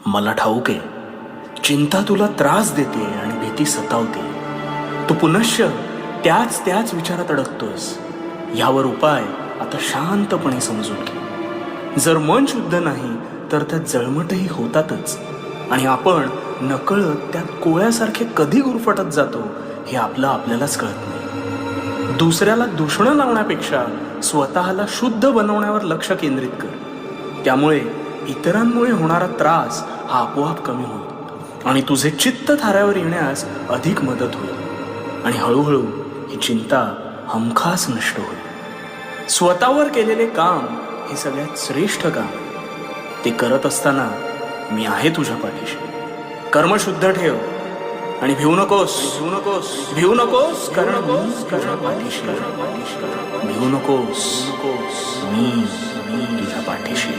मला ठाऊक आहे, चिंता तुला त्रास देते आणि भीती सतावते. तू पुनश्च त्याच विचारात अडकतोस. यावर उपाय आता शांतपणे समजून घे. जर मन शुद्ध नाही तर त्यात जळमटही होतातच, आणि आपण नकळत त्यात कोळ्यासारखे कधी गुरफटत जातो हे आपल्यालाच कळत नाही. दुसऱ्याला दूषणं लावण्यापेक्षा स्वतःला शुद्ध बनवण्यावर लक्ष केंद्रित कर. त्यामुळे इतरांमुळे होणारा त्रास हा आपोआप कमी होईल आणि तुझे चित्त थाऱ्यावर येण्यास अधिक मदत होईल, आणि हळूहळू ही चिंता हमखास नष्ट होईल. स्वतःवर केलेले काम हे सगळ्यात श्रेष्ठ काम आहे. ते करत असताना मी आहे तुझ्या पाठीशी. कर्म शुद्ध ठेव आणि भिवू नकोस. कारण पाठीशी भिवू नकोस. मी तुझ्या पाठीशी.